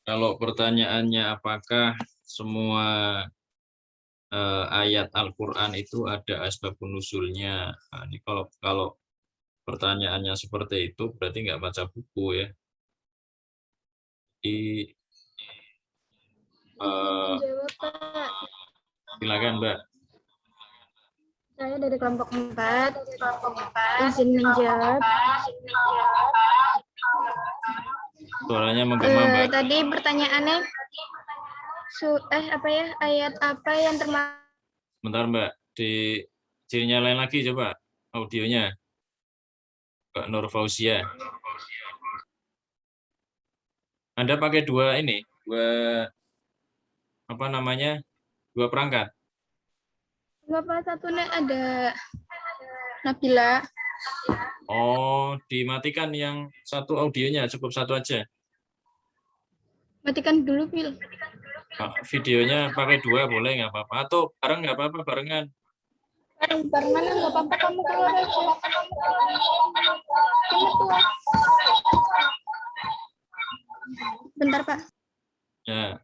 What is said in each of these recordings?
Kalau pertanyaannya apakah semua ayat Al-Quran itu ada asbabun nuzulnya? Nah, ini kalau pertanyaannya seperti itu berarti nggak baca buku ya. Di Menjawab, Pak. silakan Mbak. Saya dari kelompok 4. Izin menjawab. Suaranya menggema Mbak. Tadi pertanyaannya ayat apa yang termasuk? Bentar Mbak, dinyalain lagi coba audionya. Mbak Nur Fauzia. Anda pakai dua apa namanya? Dua perangkat. Bapak satu nih ada Nabila. Oh, dimatikan yang satu audionya, cukup satu aja. Matikan dulu, Pil. Videonya pakai dua boleh nggak apa-apa. Atau bareng nggak apa-apa, barengan. Barengan nggak apa-apa, kamu keluar aja. Bentar, Pak. Ya.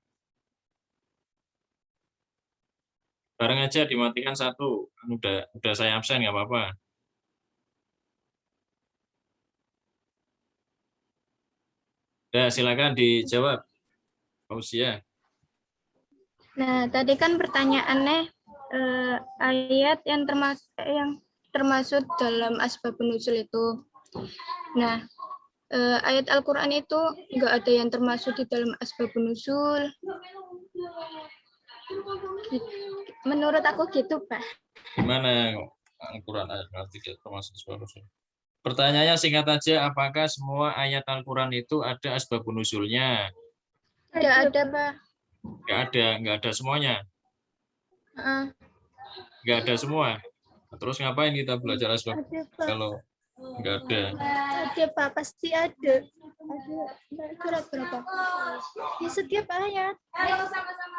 Bareng aja dimatikan satu. Udah saya absen nggak apa-apa. Ya, silakan dijawab. Fauzia. Nah, tadi kan pertanyaannya ayat yang termasuk dalam asbabun nuzul itu. Nah, ayat Al-Quran itu nggak ada yang termasuk di dalam asbabun nuzul. Menurut aku gitu, Pak. Gimana Al-Quran tidak termasuk asbabun nuzul? Pertanyaannya singkat aja, apakah semua ayat Al-Quran itu ada asbabun nuzulnya? Tidak ada, Pak. Nggak ada semuanya. Nggak ada semua. Terus ngapain kita belajar asbab kalau nggak ada? Ada, Pak. Pasti ada. Surat berapa? Di setiap ayat.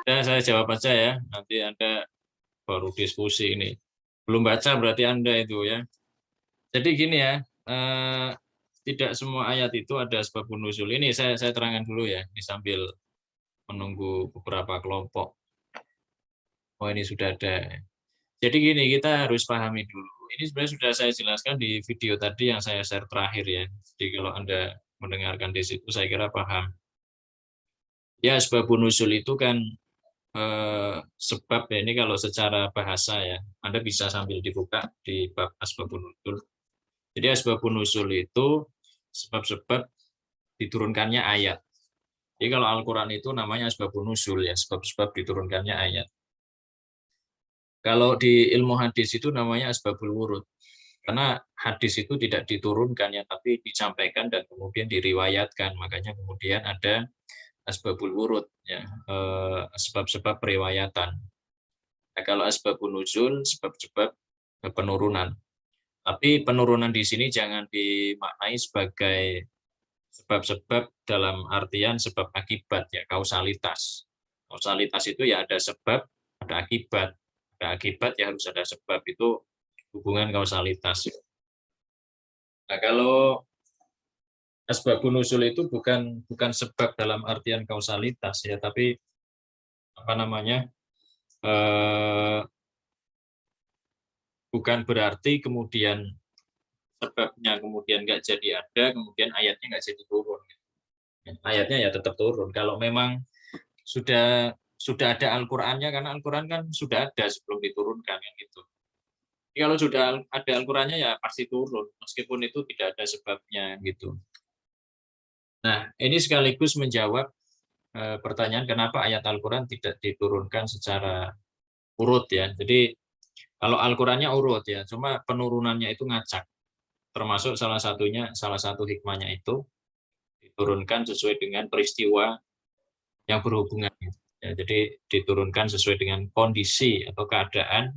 Ya, saya jawab aja ya. Nanti Anda baru diskusi ini. Belum baca berarti Anda itu ya. Jadi gini ya, tidak semua ayat itu ada asbabun nuzul. Ini saya terangkan dulu ya, ini sambil menunggu beberapa kelompok. Oh ini sudah ada. Jadi gini, kita harus pahami dulu. Ini sebenarnya sudah saya jelaskan di video tadi yang saya share terakhir ya. Jadi kalau Anda mendengarkan di situ, saya kira paham. Ya, asbabun nuzul itu kan sebab ya, ini kalau secara bahasa ya, Anda bisa sambil dibuka di bab asbabun nuzul. Jadi asbabun nuzul itu sebab-sebab diturunkannya ayat. Jadi kalau Al-Quran itu namanya asbabun nuzul ya, sebab-sebab diturunkannya ayat. Kalau di ilmu hadis itu namanya asbabul wurud. Karena hadis itu tidak diturunkan ya, tapi disampaikan dan kemudian diriwayatkan. Makanya kemudian ada asbabul wurud ya, sebab-sebab periwayatan. Nah, kalau asbabun nuzul sebab-sebab penurunan. Tapi penurunan di sini jangan dimaknai sebagai sebab-sebab dalam artian sebab akibat ya, kausalitas. Kausalitas itu ya ada sebab, ada akibat. Ada akibat ya harus ada sebab, itu hubungan kausalitas. Nah, kalau asbabun nuzul itu bukan sebab dalam artian kausalitas ya, tapi apa namanya? Bukan berarti kemudian sebabnya kemudian nggak jadi ada, kemudian ayatnya nggak jadi turun. Ayatnya ya tetap turun. Kalau memang sudah ada Al-Qur'annya, karena Al-Qur'an kan sudah ada sebelum diturunkan kan gitu. Jadi kalau sudah ada Al-Qur'annya ya pasti turun, meskipun itu tidak ada sebabnya gitu. Nah, ini sekaligus menjawab pertanyaan kenapa ayat Al-Qur'an tidak diturunkan secara urut ya. Jadi kalau Al-Qur'annya urut ya, cuma penurunannya itu ngacak. Termasuk salah satu hikmahnya itu diturunkan sesuai dengan peristiwa yang berhubungan. Ya, jadi diturunkan sesuai dengan kondisi atau keadaan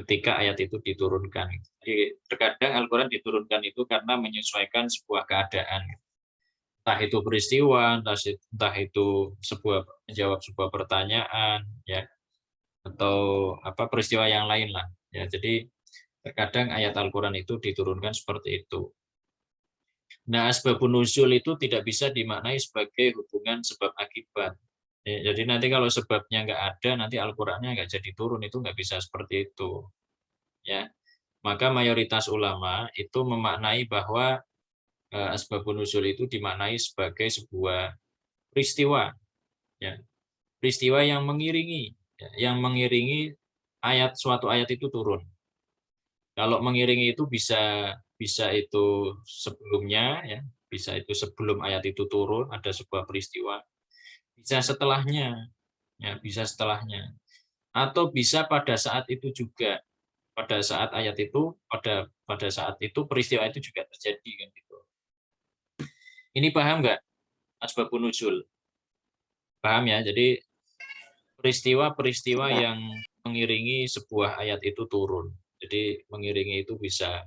ketika ayat itu diturunkan. Jadi terkadang Al-Quran diturunkan itu karena menyesuaikan sebuah keadaan. Entah itu peristiwa, entah itu menjawab sebuah pertanyaan, ya, atau apa peristiwa yang lain lah. Ya, jadi terkadang ayat Al-Quran itu diturunkan seperti itu. Nah, asbabun nuzul itu tidak bisa dimaknai sebagai hubungan sebab akibat. Jadi nanti kalau sebabnya nggak ada, nanti Al-Qur'annya nggak jadi turun, itu nggak bisa seperti itu. Ya, maka mayoritas ulama itu memaknai bahwa asbabun nuzul itu dimaknai sebagai sebuah peristiwa, ya, peristiwa yang mengiringi, ya, yang mengiringi suatu ayat itu turun. Kalau mengiringi itu bisa itu sebelumnya, ya, bisa itu sebelum ayat itu turun ada sebuah peristiwa, bisa setelahnya, ya, bisa setelahnya, atau bisa pada saat itu juga, pada saat ayat itu, pada saat itu peristiwa itu juga terjadi kan gitu. Ini paham nggak asbabun nuzul? Paham ya? Jadi peristiwa-peristiwa yang mengiringi sebuah ayat itu turun. Jadi mengiringi itu bisa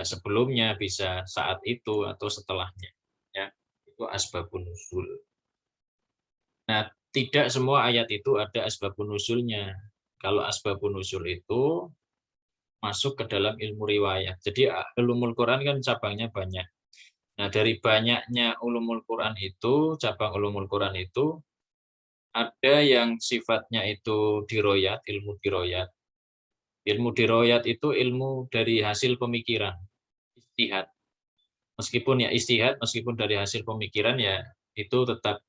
sebelumnya, bisa saat itu atau setelahnya. Ya, itu asbabun nuzul. Nah, tidak semua ayat itu ada asbabun nuzulnya. Kalau asbabun nuzul itu masuk ke dalam ilmu riwayat. Jadi ulumul Quran kan cabangnya banyak. Nah, dari banyaknya ulumul Quran itu, cabang ulumul Quran itu ada yang sifatnya itu diroyat, ilmu diroyat. Ilmu diroyat itu ilmu dari hasil pemikiran, istihad. Meskipun ya istihad, meskipun dari hasil pemikiran ya itu tetap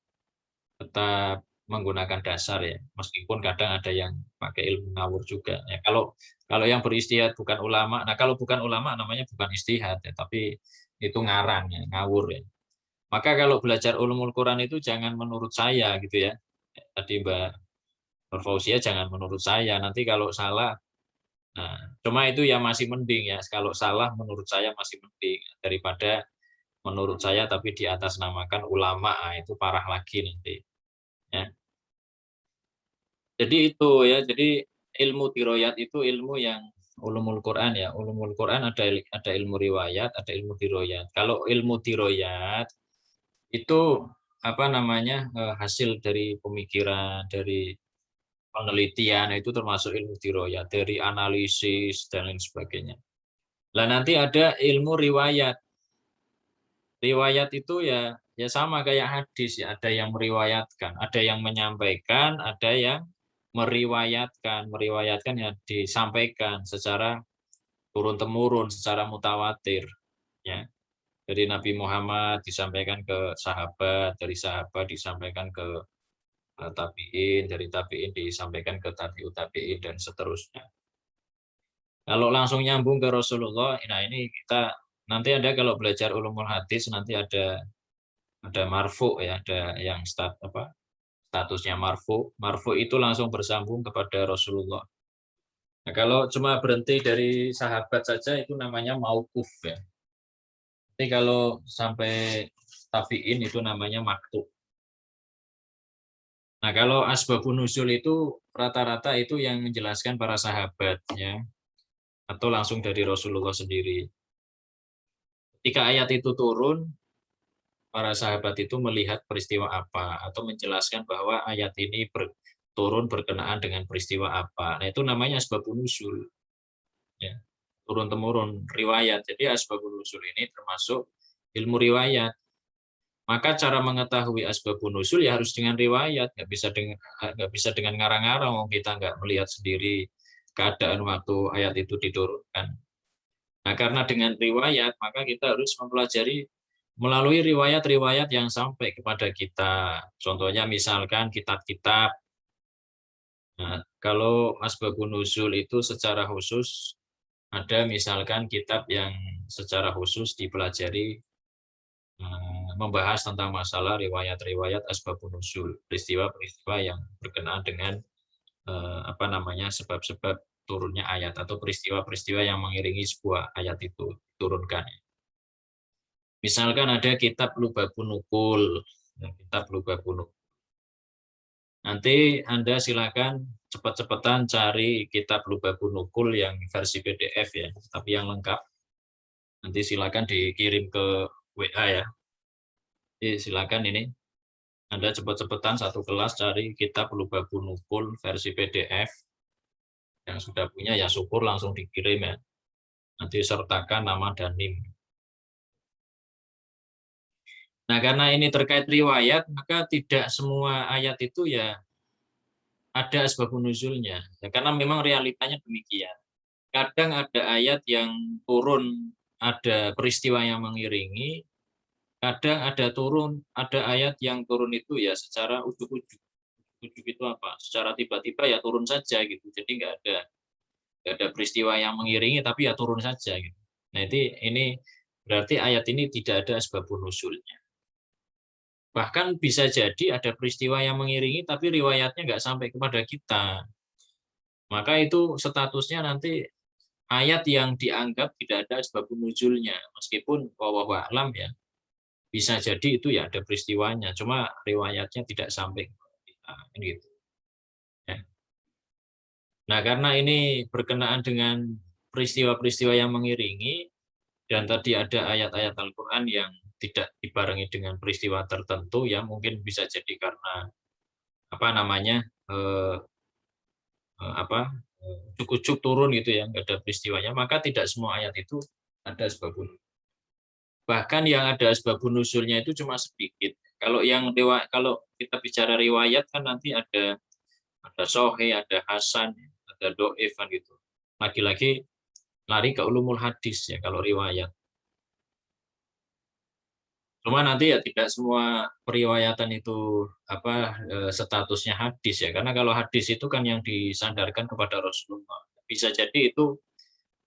tetap menggunakan dasar ya. Meskipun kadang ada yang pakai ilmu ngawur juga. Ya, kalau kalau yang beristihad bukan ulama, nah kalau bukan ulama namanya bukan istihad ya, tapi itu ngarang ya, ngawur ya. Maka kalau belajar ulumul Quran itu jangan menurut saya gitu ya. Tadi Mbak Nur Fauzia jangan menurut saya. Nanti kalau salah, nah cuma itu ya masih mending ya. Kalau salah menurut saya masih mending daripada menurut saya tapi di atas namakan ulama, nah, itu parah lagi nanti. Ya. Jadi itu ya, jadi ilmu diroyat itu ilmu yang ulumul Quran ya. Ulumul Quran ada ilmu riwayat, ada ilmu diroyat. Kalau ilmu diroyat itu apa namanya hasil dari pemikiran, dari penelitian itu termasuk ilmu diroyat, dari analisis dan lain sebagainya. Lah nanti ada ilmu riwayat. Riwayat itu ya sama kayak hadis ya, ada yang meriwayatkan, ada yang menyampaikan, ada yang meriwayatkan. Meriwayatkan ya disampaikan secara turun temurun, secara mutawatir ya. Dari Nabi Muhammad disampaikan ke sahabat, dari sahabat disampaikan ke tabiin, dari tabiin disampaikan ke tabiut tabiin dan seterusnya. Kalau langsung nyambung ke Rasulullah, nah ini kita nanti ada kalau belajar ulumul hadis nanti ada marfu ya, ada yang statusnya marfu. Marfu itu langsung bersambung kepada Rasulullah. Nah, kalau cuma berhenti dari sahabat saja itu namanya mauquf ya. Tapi kalau sampai tabiin itu namanya maktub. Nah, kalau asbabun nuzul itu rata-rata itu yang menjelaskan para sahabat ya, atau langsung dari Rasulullah sendiri. Ketika ayat itu turun, para sahabat itu melihat peristiwa apa atau menjelaskan bahwa ayat ini turun berkenaan dengan peristiwa apa. Nah, itu namanya asbabun nuzul. Ya. Turun temurun riwayat. Jadi asbabun nuzul ini termasuk ilmu riwayat. Maka cara mengetahui asbabun nuzul ya harus dengan riwayat, nggak bisa dengan ngarang-ngarang, kita nggak melihat sendiri keadaan waktu ayat itu diturunkan. Nah, karena dengan riwayat, maka kita harus mempelajari melalui riwayat-riwayat yang sampai kepada kita. Contohnya misalkan kitab-kitab. Nah, kalau asbabun nuzul itu secara khusus ada misalkan kitab yang secara khusus dipelajari membahas tentang masalah riwayat-riwayat asbabun nuzul, peristiwa-peristiwa yang berkenaan dengan apa namanya sebab-sebab turunnya ayat atau peristiwa-peristiwa yang mengiringi sebuah ayat itu turunkan. Misalkan ada kitab Lubabun Nukul, kitab Lubabun Nukul. Nanti Anda silakan cepat-cepatan cari kitab Lubabun Nukul yang versi PDF ya, tapi yang lengkap. Nanti silakan dikirim ke WA ya. Jadi silakan ini Anda cepat-cepatan satu kelas cari kitab Lubabun Nukul versi PDF. Yang sudah punya ya syukur langsung dikirim ya. Nanti sertakan nama dan NIM. Nah, karena ini terkait riwayat, maka tidak semua ayat itu ya ada asbabun nuzulnya. Ya, karena memang realitanya demikian. Kadang ada ayat yang turun, ada peristiwa yang mengiringi, kadang ada ayat yang turun itu ya secara ujuk-ujuk. Ujuk itu apa? Secara tiba-tiba ya turun saja gitu. Jadi nggak ada peristiwa yang mengiringi, tapi ya turun saja gitu. Nah, ini berarti ayat ini tidak ada asbabun nuzulnya. Bahkan bisa jadi ada peristiwa yang mengiringi, tapi riwayatnya nggak sampai kepada kita. Maka itu statusnya nanti ayat yang dianggap tidak ada asbabun nuzulnya. Meskipun wallahu a'lam ya, bisa jadi itu ya ada peristiwanya, cuma riwayatnya tidak sampai kepada kita. Gitu. Ya. Nah, karena ini berkenaan dengan peristiwa-peristiwa yang mengiringi, dan tadi ada ayat-ayat Al-Quran yang tidak dibarengi dengan peristiwa tertentu, ya mungkin bisa jadi karena apa namanya ujuk-ujuk turun gitu ya, nggak ada peristiwanya, maka tidak semua ayat itu ada asbabun. Bahkan yang ada asbabun nuzulnya itu cuma sedikit. Kalau kita bicara riwayat kan nanti ada sohe, ada hasan, ada do'if kan gitu. Lagi-lagi lari ke ulumul hadis ya kalau riwayat. Cuma nanti ya tidak semua periwayatan itu statusnya hadis ya. Karena kalau hadis itu kan yang disandarkan kepada Rasulullah. Bisa jadi itu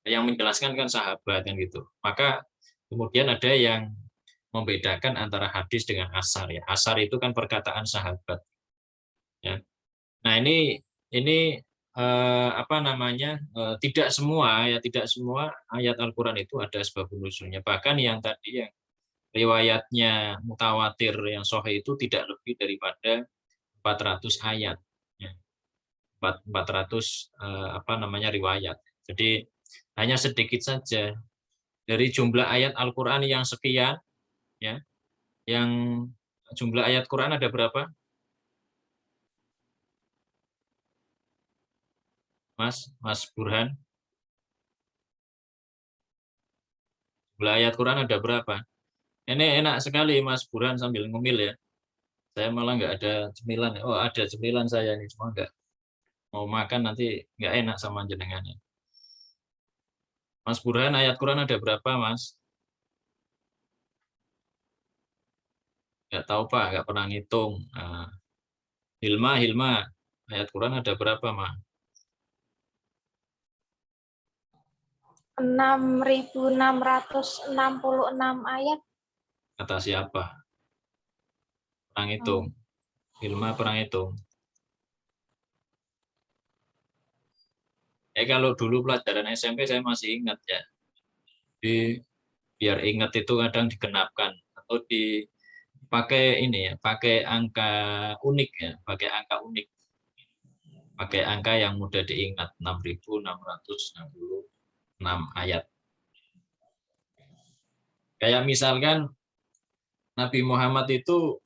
yang menjelaskan kan sahabat kan gitu. Maka kemudian ada yang membedakan antara hadis dengan asar ya. Asar itu kan perkataan sahabat ya. Nah, ini tidak semua ayat Al-Qur'an itu ada asbabun nuzulnya. Bahkan yang tadi yang riwayatnya mutawatir yang sahih itu tidak lebih daripada 400 ayat ya. 400 riwayat. Jadi hanya sedikit saja dari jumlah ayat Al-Qur'an yang sekian ya. Yang jumlah ayat Quran ada berapa? Mas Burhan. Jumlah ayat Quran ada berapa? Ini enak sekali Mas Burhan sambil ngemil ya. Saya malah nggak ada cemilan. Oh, ada cemilan saya ini, cuma nggak mau makan nanti nggak enak sama jenengannya. Mas Burhan, ayat Quran ada berapa, Mas? Nggak tahu, Pak. Nggak pernah ngitung. Nah, Hilma. Ayat Quran ada berapa, Ma? 6.666 ayat. Kata siapa? Pernah ngitung. Hilma pernah ngitung. Kalau dulu pelajaran SMP saya masih ingat ya. Jadi biar ingat itu kadang digenapkan atau dipakai ini ya, pakai angka unik ya, pakai angka yang mudah diingat, 6.666 ayat. Kayak misalkan Nabi Muhammad itu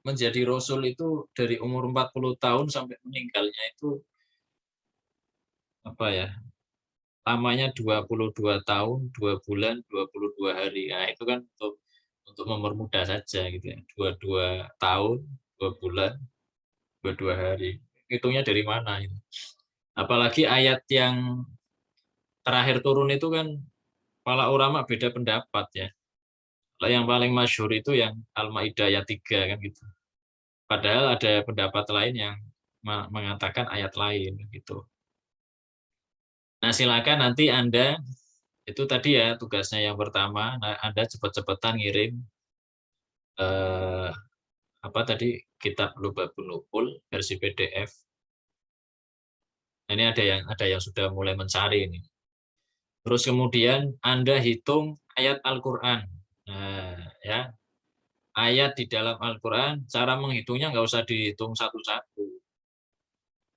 menjadi Rasul itu dari umur 40 tahun sampai meninggalnya itu lamanya 22 tahun, 2 bulan, 22 hari. Nah, itu kan untuk mempermudah saja gitu ya. 22 tahun, 2 bulan, 22 hari. Hitungnya dari mana itu? Apalagi ayat yang terakhir turun itu kan para ulama beda pendapat ya. Yang paling masyhur itu yang Al-Maidah ayat 3 kan gitu. Padahal ada pendapat lain yang mengatakan ayat lain gitu. Nah, silakan nanti Anda itu tadi ya tugasnya yang pertama, Anda cepat-cepatan ngirim kitab Lubabun Nuqul versi PDF. Ini ada yang sudah mulai mencari ini. Terus kemudian Anda hitung ayat Al-Qur'an. Nah, ya. Ayat di dalam Al-Qur'an, cara menghitungnya nggak usah dihitung satu-satu.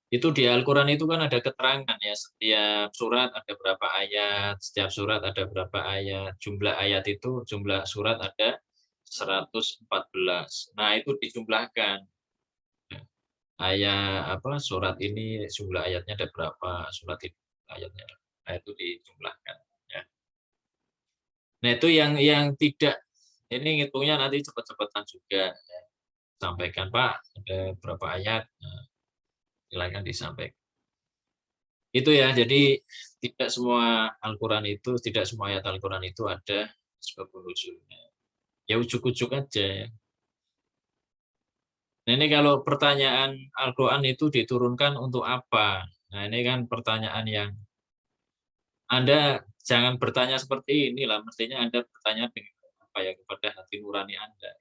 Itu di Al-Qur'an itu kan ada keterangan ya, setiap surat ada berapa ayat, setiap surat ada berapa ayat, jumlah ayat itu, jumlah surat ada 114. Nah, itu dijumlahkan. Surat ini jumlah ayatnya ada berapa, surat itu ayatnya ada berapa. Nah, itu dijumlahkan ya. Nah, itu yang tidak Ini ngitungnya nanti cepat-cepatan juga. Sampaikan Pak, ada berapa ayat, nah, silakan disampaikan. Itu ya, jadi tidak semua Al-Quran itu, tidak semua ayat Al-Quran itu ada sebab nuzulnya. Ya ujuk-ujuk aja ya. Nah ini kalau pertanyaan Al-Quran itu diturunkan untuk apa? Nah ini kan pertanyaan yang Anda jangan bertanya seperti inilah, mestinya Anda bertanya dengan apa ya, kepada hati nurani Anda.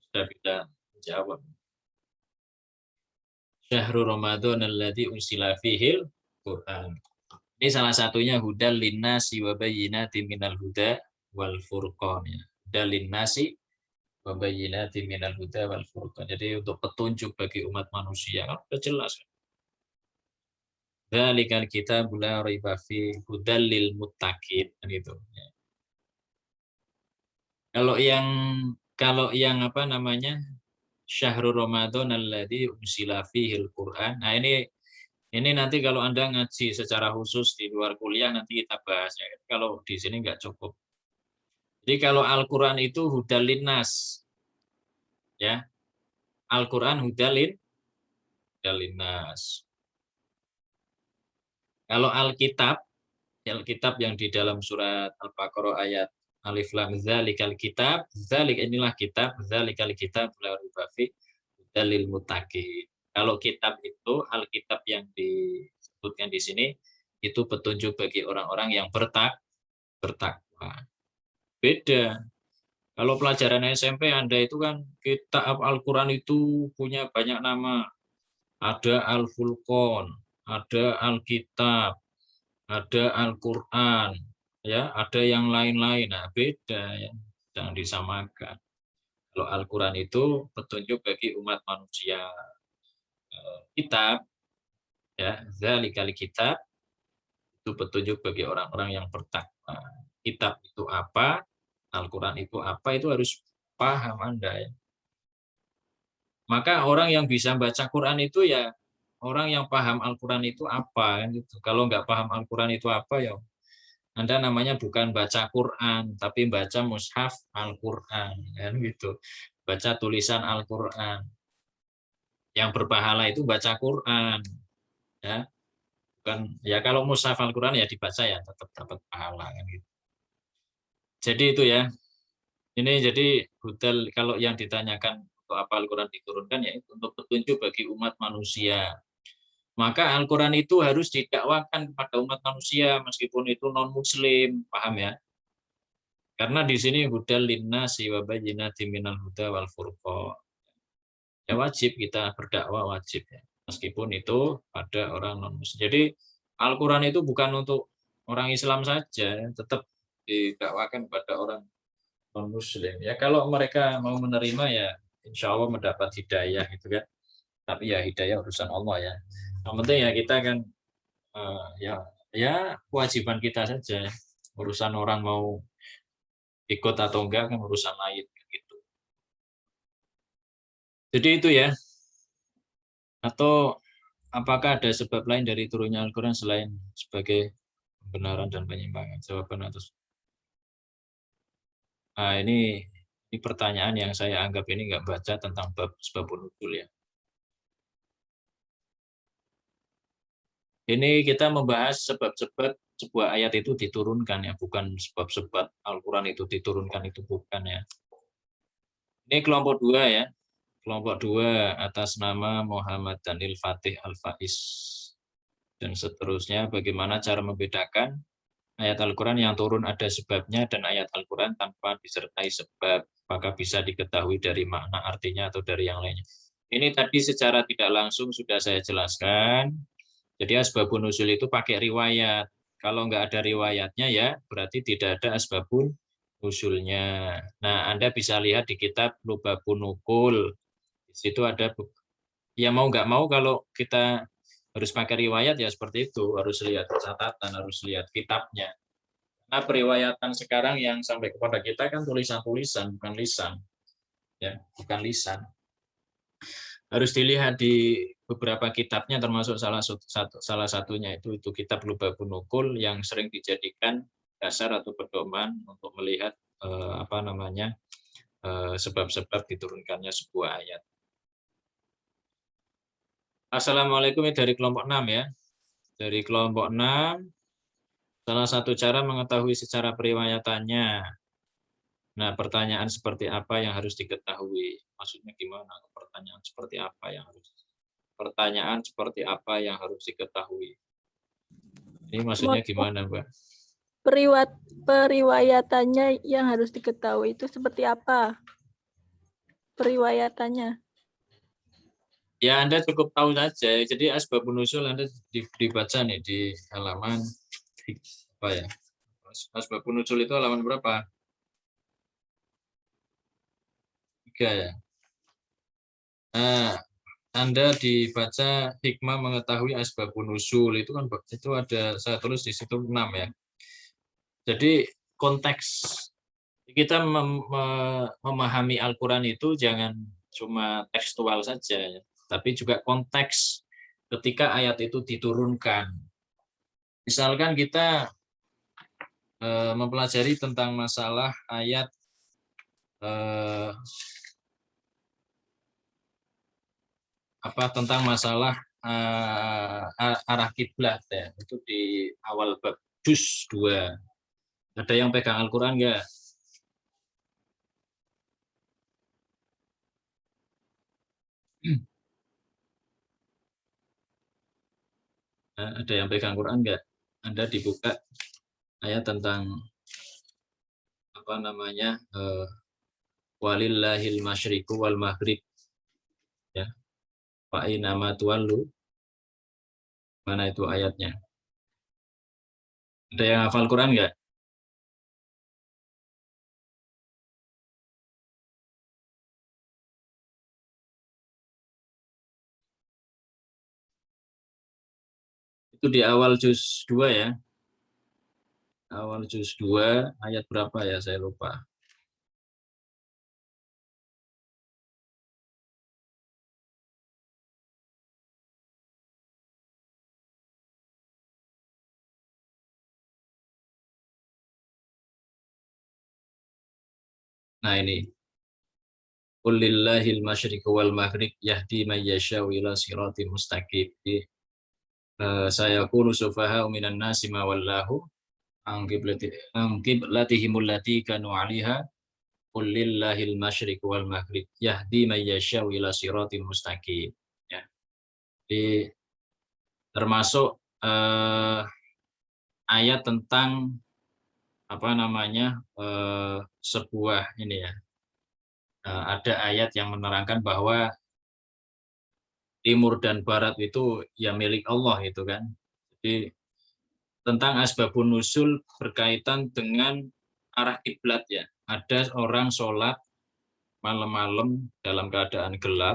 Sudah bisa menjawab. Syahrul Ramadan alladzi unsila fihil Quran. Ini salah satunya hudal linnasi wa bayyinatin minal huda wal furqan ya. Hudal linnasi wa bayyinatin minal huda wal furqan. Jadi untuk petunjuk bagi umat manusia kan sudah jelas. Dzalikal kitabul la raiba fi hudal lil muttaqin kan itu. Ya. Kalau yang apa namanya? Syahrul Ramadan alladzi unsila fihil Quran. Nah ini nanti kalau Anda ngaji secara khusus di luar kuliah nanti kita bahas ya. Kalau di sini nggak cukup. Jadi kalau Al-Quran itu hudalin nas, ya Al-Quran hudalin nas. Kalau Alkitab yang di dalam surat Al-Baqarah ayat Alif Lam Dzalikal kitab, dzalik inilah kitab, dzalikal kitab la raiba fi hudalil muttaqin. Kalau kitab itu Alkitab yang disebutkan di sini itu petunjuk bagi orang-orang yang bertakwa. Beda. Kalau pelajaran SMP Anda itu kan kitab Al-Quran itu punya banyak nama. Ada Al-Furqan, ada Alkitab, ada Al-Quran, ya, ada yang lain-lain. Nah, beda ya. Jangan disamakan. Kalau Al-Quran itu petunjuk bagi umat manusia. Kitab, ya, dzalikal kitab itu petunjuk bagi orang-orang yang bertakwa. Kitab itu apa? Al-Quran itu apa? Itu harus paham Anda ya. Maka orang yang bisa baca Quran itu ya orang yang paham Al-Quran itu apa kan gitu. Kalau nggak paham Al-Quran itu apa ya Anda namanya bukan baca Quran tapi baca mushaf Al-Quran kan gitu. Baca tulisan Al-Quran. Yang berpahala itu baca Quran ya. Bukan ya kalau mushaf Al-Quran ya dibaca ya tetap dapat pahala kan gitu. Jadi itu ya. Ini jadi hudal kalau yang ditanyakan untuk apa Al-Quran diturunkan ya itu untuk petunjuk bagi umat manusia. Maka Al-Quran itu harus didakwakan kepada umat manusia meskipun itu non-muslim, paham ya? Karena di sini hudal linnasi wa bayyinatin minal huda wal furqan. Ya wajib kita berdakwah wajib ya. Meskipun itu pada orang non-muslim. Jadi Al-Quran itu bukan untuk orang Islam saja, tetap didakwakan kepada orang non-muslim. Ya kalau mereka mau menerima ya insya Allah mendapat hidayah gitu kan. Tapi ya hidayah urusan Allah ya. Yang penting ya kita kan ya kewajiban kita saja. Urusan orang mau ikut atau enggak kan urusan lain gitu. Jadi itu ya. Atau apakah ada sebab lain dari turunnya Al-Quran selain sebagai pembenaran dan penyimpangan? Jawaban atas. Nah, ini pertanyaan yang saya anggap ini nggak baca tentang bab sebab nuzul ya. Ini kita membahas sebab-sebab sebuah ayat itu diturunkan ya, bukan sebab-sebab Al-Quran itu diturunkan itu bukan ya. Ini kelompok 2 ya. Kelompok 2 atas nama Muhammad Danil Fatih Al-Faiz. Dan seterusnya bagaimana cara membedakan ayat Al-Quran yang turun ada sebabnya dan ayat Al-Quran tanpa disertai sebab. Apakah bisa diketahui dari makna artinya atau dari yang lainnya. Ini tadi secara tidak langsung sudah saya jelaskan. Jadi asbabun nuzul itu pakai riwayat. Kalau nggak ada riwayatnya ya berarti tidak ada asbabun nuzulnya. Nah, Anda bisa lihat di kitab Lubabun Nukul. Di situ ada ya mau nggak mau kalau kita harus pakai riwayat ya seperti itu, harus lihat catatan, harus lihat kitabnya. Nah, periwayatan sekarang yang sampai kepada kita kan tulisan-tulisan, bukan lisan. Ya, bukan lisan. Harus dilihat di beberapa kitabnya termasuk salah satunya itu kitab Lubabun Nukul yang sering dijadikan dasar atau pedoman untuk melihat sebab-sebab diturunkannya sebuah ayat. Assalamualaikum, dari kelompok 6 ya. Dari kelompok 6, salah satu cara mengetahui secara periwayatannya. Nah, pertanyaan seperti apa yang harus diketahui? Maksudnya gimana? Pertanyaan seperti apa yang harus diketahui? Ini maksudnya gimana, Mbak? Periwayatannya yang harus diketahui itu seperti apa? Periwayatannya. Ya, Anda cukup tahu saja. Jadi asbabun nuzul Anda dibaca nih di halaman apa ya? Asbabun nuzul itu halaman berapa? 3 ya. Nah, Anda dibaca hikmah mengetahui asbabun nuzul itu kan itu ada, saya tulis di situ 6 ya. Jadi konteks kita memahami Al-Quran itu jangan cuma tekstual saja, ya, tapi juga konteks ketika ayat itu diturunkan. Misalkan kita mempelajari tentang masalah ayat tentang masalah arah kiblat ya, itu di awal bab juz 2. Ada yang pegang Al-Quran enggak? Ada yang pegang Quran enggak? Anda dibuka ayat tentang walillahil masyriqu wal maghrib ya. Fa aina ma tuwallu. Mana itu ayatnya? Ada yang hafal Quran enggak? Itu di awal juz 2 ya. Awal juz 2 ayat berapa ya, saya lupa. Nah ini. Qul lillahil masyriqu wal maghrib yahdi may yasha'u ila siratin mustaqim. Sayaqulu sufaha'u minan nasi ma wallahu an qiblatihimul lati kanu 'alaiha. Qul lillahil masyriqu wal maghrib yahdi may yasha'u ila siratin mustaqim. Ya. Jadi termasuk ayat tentang sebuah ini ya. Ada ayat yang menerangkan bahwa timur dan barat itu ya milik Allah itu kan. Jadi tentang asbabun nuzul berkaitan dengan arah kiblat ya. Ada orang sholat malam-malam dalam keadaan gelap,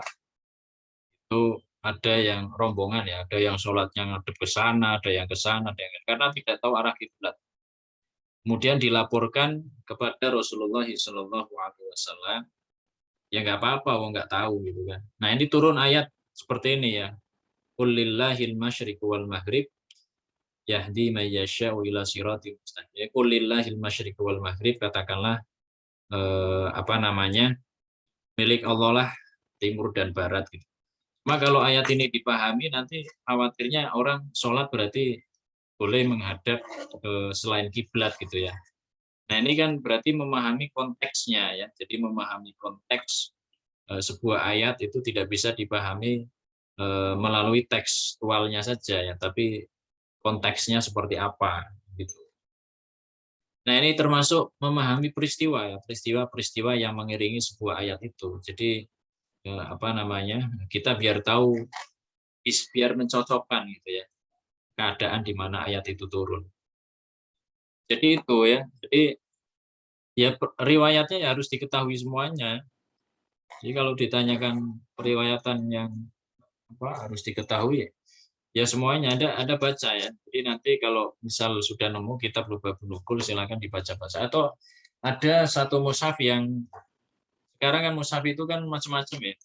itu ada yang rombongan ya, ada yang sholatnya ngadep ke sana, ada yang ke sana, karena tidak tahu arah kiblat. Kemudian dilaporkan kepada Rasulullah SAW, ya nggak apa-apa, nggak tahu gitu kan. Nah ini turun ayat seperti ini ya. Qul lillahil masyriqu wal maghrib yahdi may yasha'u ila siratin mustaqim. Qul lillahil masyriqu wal maghrib, katakanlah milik Allah lah timur dan barat gitu. Maka kalau ayat ini dipahami nanti khawatirnya orang sholat berarti boleh menghadap selain kiblat gitu ya. Nah ini kan berarti memahami konteksnya ya. Jadi memahami konteks sebuah ayat itu tidak bisa dipahami melalui tekstualnya saja ya, tapi konteksnya seperti apa gitu. Nah ini termasuk memahami peristiwa ya, peristiwa-peristiwa yang mengiringi sebuah ayat itu. Jadi kita biar tahu, biar mencocokkan gitu ya keadaan di mana ayat itu turun. Jadi itu ya, jadi ya riwayatnya ya harus diketahui semuanya. Jadi kalau ditanyakan periwayatan yang harus diketahui ya semuanya ada baca ya. Jadi nanti kalau misal sudah nemu kitab Lubabun Nuqul silakan dibaca-baca, atau ada satu mushaf yang sekarang kan mushaf itu kan macam-macam ya.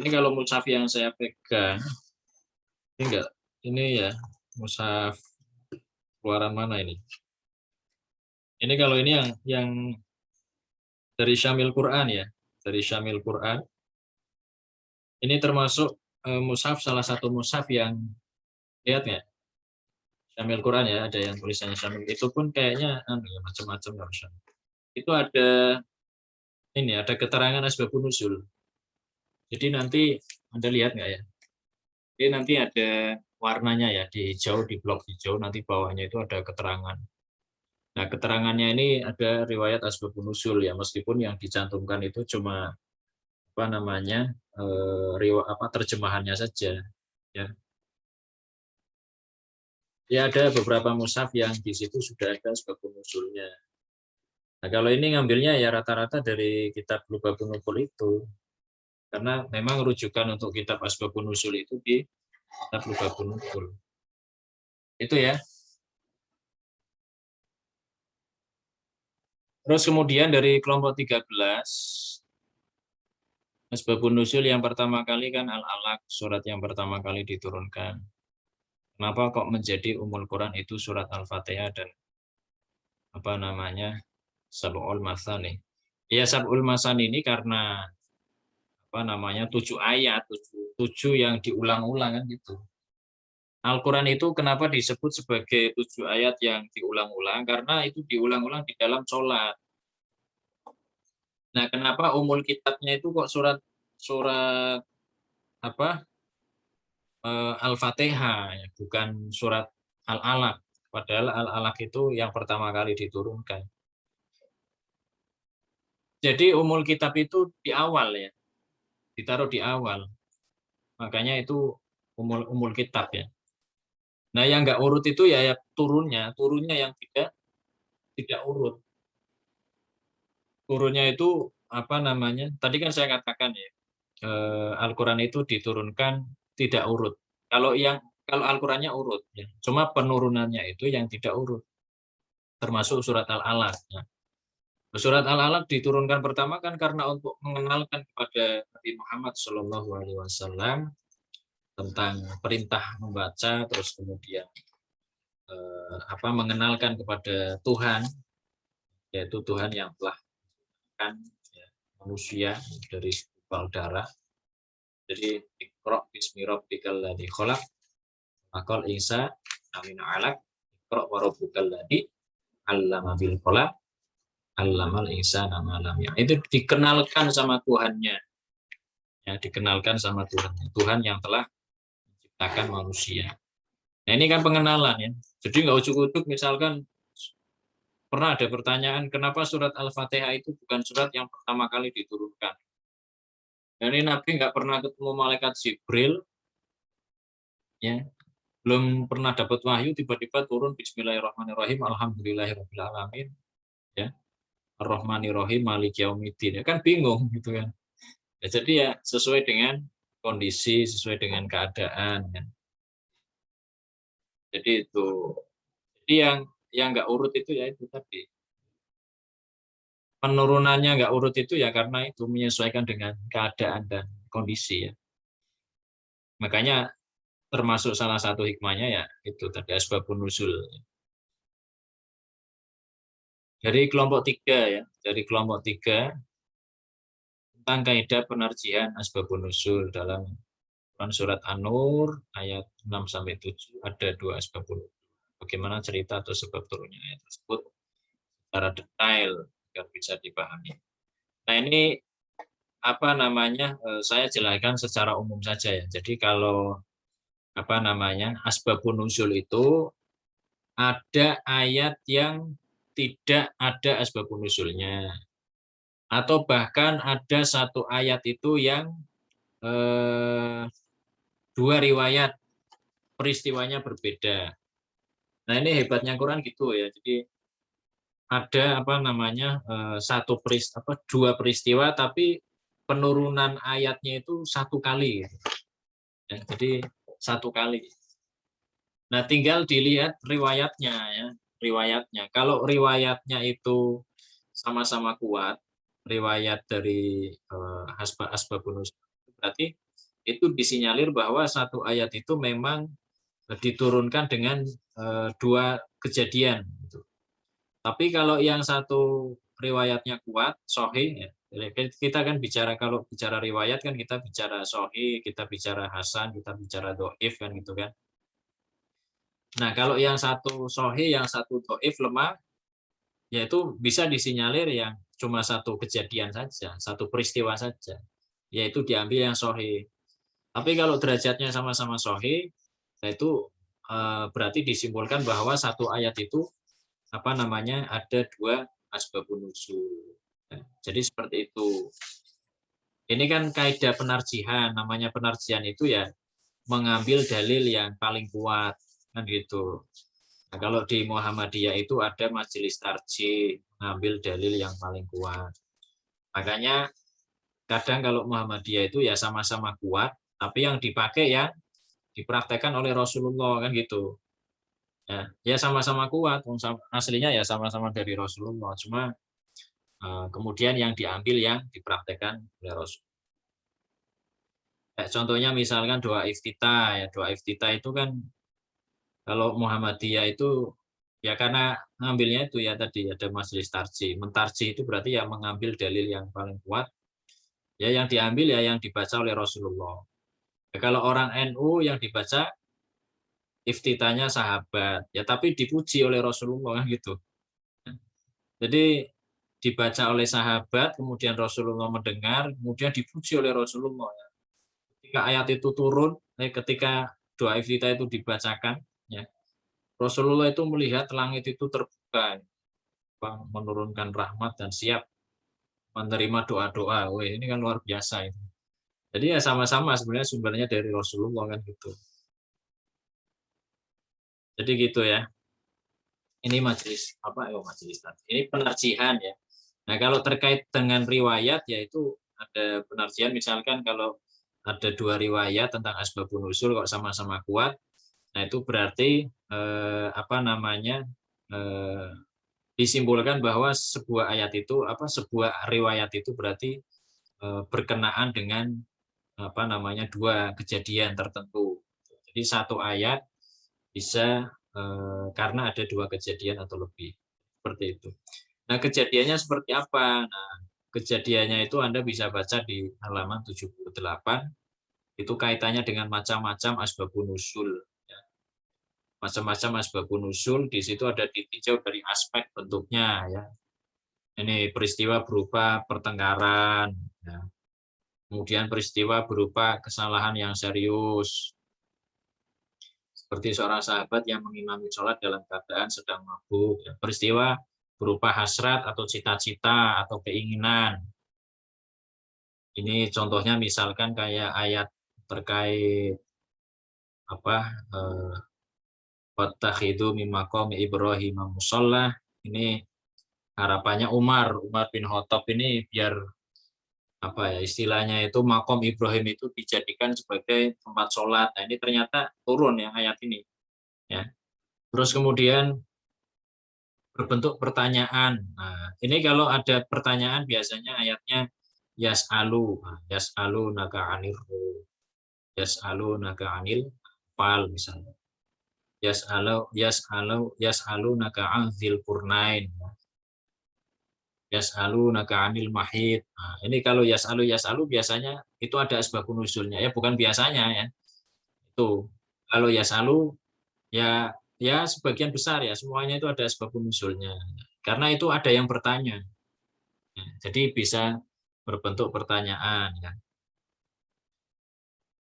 Ini kalau mushaf yang saya pegang ini ya mushaf keluaran mana ini? Ini kalau ini yang dari Syamil Quran ya, dari Syamil Quran. Ini termasuk mushaf, salah satu mushaf yang, lihat nggak? Syamil Quran ya, ada yang tulisannya Syamil. Itu pun kayaknya macam-macam nggak usah. Itu ada ini, ada keterangan asbabun nuzul. Jadi nanti Anda lihat nggak ya? Jadi nanti ada warnanya ya, di hijau, di blok hijau, nanti bawahnya itu ada keterangan. Nah, keterangannya ini ada riwayat asbabun nuzul ya, meskipun yang dicantumkan itu cuma apa namanya, terjemahannya saja ya. Ya ada beberapa mushaf yang di situ sudah ada asbabun nuzulnya. Nah, kalau ini ngambilnya ya rata-rata dari kitab Lubabun Nukul itu. Karena memang rujukan untuk kitab asbabun nuzul itu di kitab Lubabun Nukul. Itu ya. Terus kemudian dari kelompok 13, asbabun nuzul yang pertama kali kan Al-Alaq, surat yang pertama kali diturunkan. Kenapa kok menjadi Ummul Quran itu surat Al-Fatihah dan apa namanya, Sab'ul Masani. Ya, Sab'ul Masani ini karena apa namanya, 7 ayat, 7 yang diulang-ulang kan gitu. Al-Quran itu kenapa disebut sebagai 7 ayat yang diulang-ulang? Karena itu diulang-ulang di dalam sholat. Nah, kenapa umul kitabnya itu kok surat apa, Al-Fatihah, ya, bukan surat Al-Alaq. Padahal Al-Alaq itu yang pertama kali diturunkan. Jadi umul kitab itu di awal ya, ditaruh di awal. Makanya itu umul kitab ya. Nah, yang nggak urut itu ya turunnya yang tidak urut. Turunnya itu apa namanya? Tadi kan saya katakan ya, Al-Quran itu diturunkan tidak urut. Kalau Al-Qurannya urut, ya. Cuma penurunannya itu yang tidak urut, termasuk surat Al-Alaq. Nah, surat Al-Alaq diturunkan pertama kan karena untuk mengenalkan kepada Nabi Muhammad SAW tentang perintah membaca, terus kemudian mengenalkan kepada Tuhan, yaitu Tuhan yang telah menciptakan manusia dari segumpal darah. Jadi Iqra bismi rabbikal ladzi khalaq maqal Isa amin alaq Iqra wa rabbukal ladzi 'allama bil qalam 'allamal insana ma lam ya'lam. Itu dikenalkan sama Tuhannya. Ya, dikenalkan sama Tuhan yang telah menciptakan manusia. Nah, ini kan pengenalan ya. Jadi nggak ujuk-ujuk misalkan pernah ada pertanyaan kenapa surat Al-Fatihah itu bukan surat yang pertama kali diturunkan. Dan ini Nabi nggak pernah ketemu malaikat Jibril, ya, belum pernah dapat wahyu, tiba-tiba turun Bismillahirrahmanirrahim, Alhamdulillahirabbil alamin, ya, Ar-Rahmanirrahim, Maliki Yaumiddin. Ya, kan bingung gitu kan. Ya, jadi ya sesuai dengan kondisi, sesuai dengan keadaan. Ya. Jadi itu. Jadi yang nggak urut itu ya itu tadi. Penurunannya nggak urut itu ya karena itu menyesuaikan dengan keadaan dan kondisi ya. Makanya termasuk salah satu hikmahnya ya itu tadi asbabun nuzul. Dari kelompok 3 ya, dari kelompok 3 tentang kaidah penarjihan asbabun nuzul dalam surat An-Nur ayat 6 sampai 7 ada 2 asbabun nuzul. Bagaimana cerita atau sebab turunnya ayat tersebut secara detail agar bisa dipahami. Nah, ini apa namanya? Saya jelaskan secara umum saja ya. Jadi kalau apa namanya? Asbabun nuzul itu ada ayat yang tidak ada asbabun nuzulnya. Atau bahkan ada satu ayat itu yang dua riwayat peristiwanya berbeda. Nah, ini hebatnya Quran gitu ya. Jadi ada apa namanya dua peristiwa tapi penurunan ayatnya itu satu kali. Ya, jadi satu kali. Nah, tinggal dilihat riwayatnya ya, riwayatnya. Kalau riwayatnya itu sama-sama kuat, riwayat dari asbabun nuzul, berarti itu disinyalir bahwa satu ayat itu memang diturunkan dengan dua kejadian. Tapi kalau yang satu riwayatnya kuat, sahih, ya. Kita kan bicara, kalau bicara riwayat kan kita bicara sahih, kita bicara hasan, kita bicara dhaif kan gitu kan. Nah, kalau yang satu sahih, yang satu dhaif, lemah, yaitu bisa disinyalir yang cuma satu kejadian saja, satu peristiwa saja, yaitu diambil yang sahih. Tapi kalau derajatnya sama-sama sahih, itu berarti disimpulkan bahwa satu ayat itu ada dua asbabun nuzul. Jadi seperti itu. Ini kan kaidah penarjihan. Namanya penarjihan itu ya mengambil dalil yang paling kuat, kan gitu. Nah, kalau di Muhammadiyah itu ada majelis tarjih, mengambil dalil yang paling kuat. Makanya kadang kalau Muhammadiyah itu ya sama-sama kuat, tapi yang dipakai ya dipraktekkan oleh Rasulullah, kan gitu. Ya sama-sama kuat, aslinya ya sama-sama dari Rasulullah, cuma kemudian yang diambil yang dipraktekkan oleh Rasul. Contohnya misalkan doa iftitah, ya doa iftitah itu kan kalau Muhammadiyah itu ya karena ngambilnya itu ya tadi ada majelis tarjih. Mentarjih itu berarti ya mengambil dalil yang paling kuat, ya yang diambil ya yang dibaca oleh Rasulullah. Ya, kalau orang NU yang dibaca iftitahnya sahabat, ya tapi dipuji oleh Rasulullah, kan gitu. Jadi dibaca oleh sahabat, kemudian Rasulullah mendengar, kemudian dipuji oleh Rasulullah. Ketika ayat itu turun, ketika doa iftitah itu dibacakan, ya, Rasulullah itu melihat langit itu terbuka, menurunkan rahmat dan siap menerima doa-doa. Wah, ini kan luar biasa itu. Jadi ya sama-sama sebenarnya sumbernya dari Rasulullah, kan gitu. Jadi gitu ya. Ini majelis majelis tadi. Ini penarjihan ya. Nah, kalau terkait dengan riwayat yaitu ada penarjihan, misalkan kalau ada dua riwayat tentang asbabun nuzul kok sama-sama kuat, nah itu berarti disimpulkan bahwa sebuah ayat itu sebuah riwayat itu berarti berkenaan dengan dua kejadian tertentu. Jadi satu ayat bisa karena ada dua kejadian atau lebih, seperti itu. Nah, kejadiannya seperti apa? Nah, kejadiannya itu Anda bisa baca di halaman 78. Itu kaitannya dengan macam-macam asbabun nuzul. Ya. Macam-macam asbabun nuzul, di situ ada ditinjau dari aspek bentuknya. Ya. Ini peristiwa berupa pertengkaran. Ya. Kemudian peristiwa berupa kesalahan yang serius. Seperti seorang sahabat yang mengimami sholat dalam keadaan sedang mabuk. Ya. Peristiwa berupa hasrat atau cita-cita atau keinginan. Ini contohnya misalkan kayak ayat terkait wattakhidhu min maqami Ibrahim musalla. Ini harapannya Umar bin Khattab ini biar istilahnya itu makom Ibrahim itu dijadikan sebagai tempat sholat. Nah, ini ternyata turun yang ayat ini. Ya. Terus kemudian berbentuk pertanyaan. Nah, ini kalau ada pertanyaan biasanya ayatnya yas'alu naka anil fal misalnya. Yas'alu naka anzil purnain. Yas'alu naka anil mahid. Nah, ini kalau yas'alu biasanya itu ada asbabun nuzulnya, ya bukan biasanya ya. Itu kalau yas'alu ya sebagian besar ya semuanya itu ada asbabun nuzulnya. Karena itu ada yang bertanya. Ya, jadi bisa berbentuk pertanyaan ya.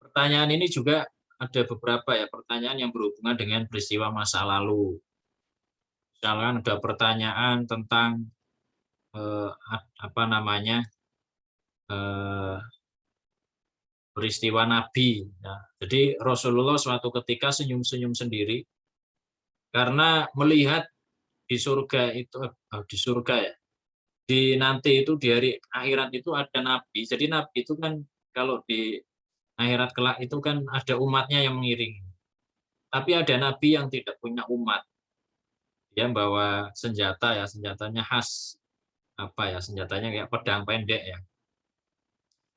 Pertanyaan ini juga ada beberapa ya pertanyaan yang berhubungan dengan peristiwa masa lalu. Misalkan ada pertanyaan tentang peristiwa Nabi. Ya. Jadi Rasulullah suatu ketika senyum-senyum sendiri karena melihat di surga itu di nanti itu di hari akhirat itu ada Nabi. Jadi Nabi itu kan kalau di akhirat kelak itu kan ada umatnya yang mengiringi. Tapi ada Nabi yang tidak punya umat. Dia bawa senjata ya, senjatanya khas senjatanya kayak pedang pendek ya.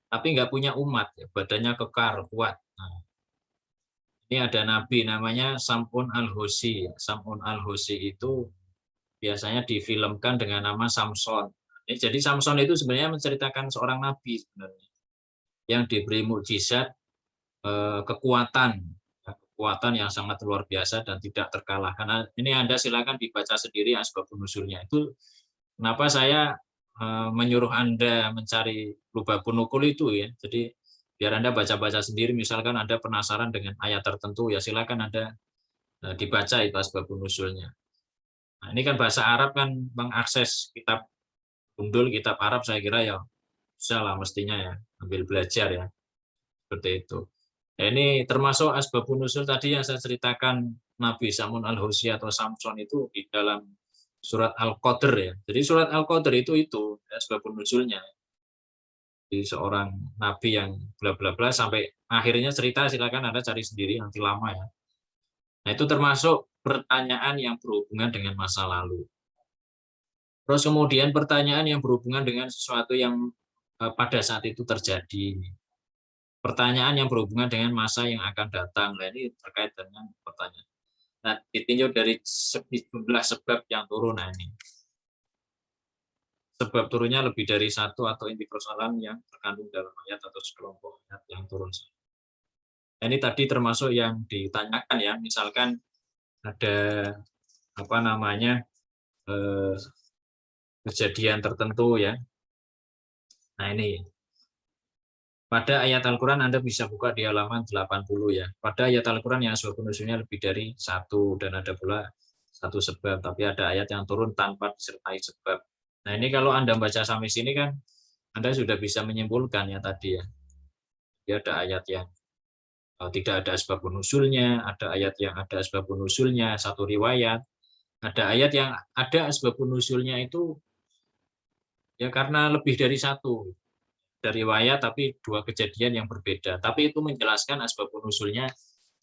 Tapi nggak punya umat, ya, badannya kekar, kuat. Nah, ini ada Nabi namanya Sam'un al-Husi. Sam'un al-Husi itu biasanya difilmkan dengan nama Samson. Jadi Samson itu sebenarnya menceritakan seorang nabi sebenarnya yang diberi mukjizat, kekuatan yang sangat luar biasa dan tidak terkalahkan. Nah, ini Anda silakan dibaca sendiri asbabun nuzulnya. Itu kenapa saya menyuruh Anda mencari lubabun nukul itu ya. Jadi biar Anda baca-baca sendiri, misalkan Anda penasaran dengan ayat tertentu, ya silakan Anda dibaca itu asbabun nuzulnya. Nah, ini kan bahasa Arab kan mengakses kitab gundul, kitab Arab, saya kira ya bisa lah mestinya ya, ambil belajar ya. Seperti itu. Nah, ini termasuk asbabun nuzul tadi yang saya ceritakan Nabi Samun al-Husi atau Samson itu di dalam surat Al-Qadr ya. Jadi surat Al-Qadr itu asbabun nuzulnya. Di seorang nabi yang bla bla bla sampai akhirnya cerita, silakan Anda cari sendiri nanti lama ya. Nah, itu termasuk pertanyaan yang berhubungan dengan masa lalu. Terus kemudian pertanyaan yang berhubungan dengan sesuatu yang pada saat itu terjadi. Pertanyaan yang berhubungan dengan masa yang akan datang. Nah, ini terkait dengan pertanyaan. Nah, ditinjau dari jumlah sebab yang turun. Nah, ini. Sebab turunnya lebih dari satu atau inti persoalan yang terkandung dalam ayat atau sekelompok ayat yang turun. Nah, ini tadi termasuk yang ditanyakan ya, misalkan ada apa namanya kejadian tertentu ya. Nah, ini pada ayat Al-Quran Anda bisa buka di halaman 80 ya. Pada ayat Al-Quran yang asbabun nuzulnya lebih dari satu dan ada pula satu sebab, tapi ada ayat yang turun tanpa disertai sebab. Nah, ini kalau Anda baca sampai sini kan Anda sudah bisa menyimpulkan ya tadi ya. Dia ada ayat yang tidak ada asbabun nuzulnya, ada ayat yang ada asbabun nuzulnya, satu riwayat. Ada ayat yang ada asbabun nuzulnya itu ya karena lebih dari satu dari riwayat, tapi dua kejadian yang berbeda. Tapi itu menjelaskan asbabun nuzulnya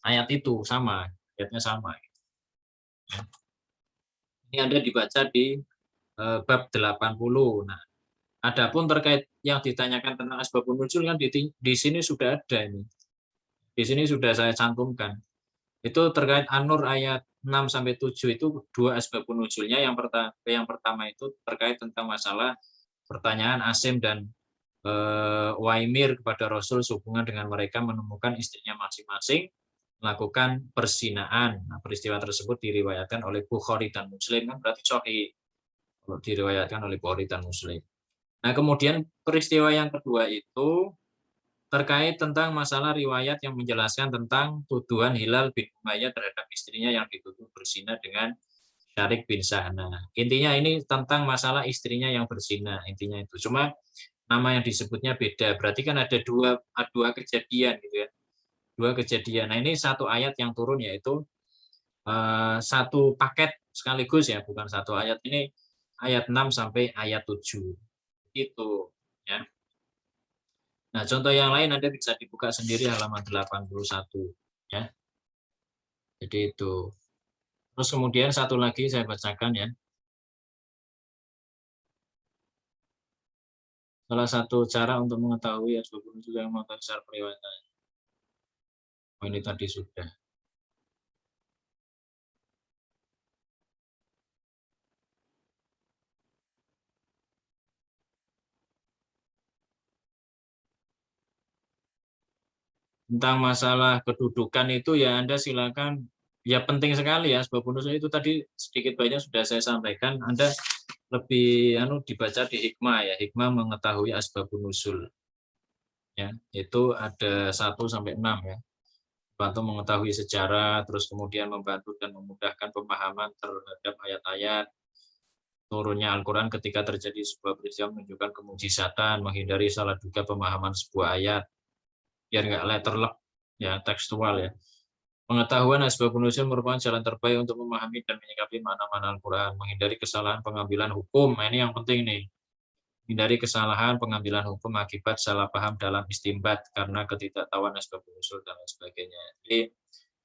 ayat itu sama, ayatnya sama. Ini Anda dibaca di bab 80. Nah, adapun terkait yang ditanyakan tentang asbabun nuzul kan di sini sudah ada ini. Di sini sudah saya cantumkan. Itu terkait An-Nur ayat 6 sampai 7 itu dua asbabun nuzulnya. Yang pertama itu terkait tentang masalah pertanyaan Asim dan Waimir kepada Rasul sehubungan dengan mereka menemukan istrinya masing-masing melakukan perzinaan. Nah, peristiwa tersebut diriwayatkan oleh Bukhari dan Muslim, kan berarti sahih kalau diriwayatkan oleh Bukhari dan Muslim. Nah, kemudian peristiwa yang kedua itu terkait tentang masalah riwayat yang menjelaskan tentang tuduhan Hilal bin Umayyah terhadap istrinya yang dituduh berzina dengan Syarik bin Sahna. Intinya ini tentang masalah istrinya yang berzina, intinya itu. Cuma nama yang disebutnya beda. Berarti kan ada dua kejadian gitu ya. Dua kejadian. Nah, ini satu ayat yang turun yaitu satu paket sekaligus ya, bukan satu ayat. Ini ayat 6 sampai ayat 7. Itu ya. Nah, contoh yang lain Anda bisa dibuka sendiri halaman 81 ya. Jadi itu. Terus kemudian satu lagi saya bacakan ya. Salah satu cara untuk mengetahui asbabun nuzul yang mengetahui secara periwayatan. Oh, ini tadi sudah. Tentang masalah kedudukan itu ya Anda silakan, ya penting sekali ya asbabun nuzul itu tadi sedikit banyak sudah saya sampaikan. Anda lebih dibaca di hikmah ya, hikmah mengetahui asbabun nuzul ya, itu ada 1 sampai 6 ya. Bantu mengetahui sejarah, terus kemudian membantu dan memudahkan pemahaman terhadap ayat-ayat turunnya Al-Quran ketika terjadi sebuah peristiwa menunjukkan kemujizatan, menghindari salah duga pemahaman sebuah ayat biar nggak letterlek ya, tekstual ya. Pengetahuan asbabun nuzul merupakan jalan terbaik untuk memahami dan menyikapi makna-makna Al-Quran, menghindari kesalahan pengambilan hukum. Nah, ini yang penting nih. Hindari kesalahan pengambilan hukum akibat salah paham dalam istimbat karena ketidaktahuan asbabun nuzul dan lain sebagainya. Jadi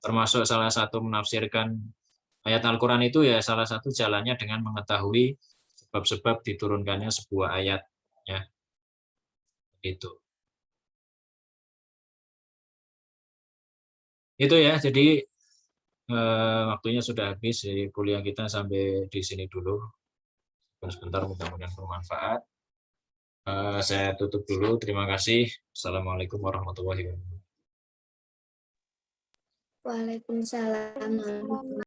termasuk salah satu menafsirkan ayat Al-Quran itu ya salah satu jalannya dengan mengetahui sebab-sebab diturunkannya sebuah ayat ya. Itu. Itu ya, jadi waktunya sudah habis, jadi kuliah kita sampai di sini dulu. Sebentar, mudah-mudahan bermanfaat. Saya tutup dulu. Terima kasih. Assalamualaikum warahmatullahi wabarakatuh. Waalaikumsalam.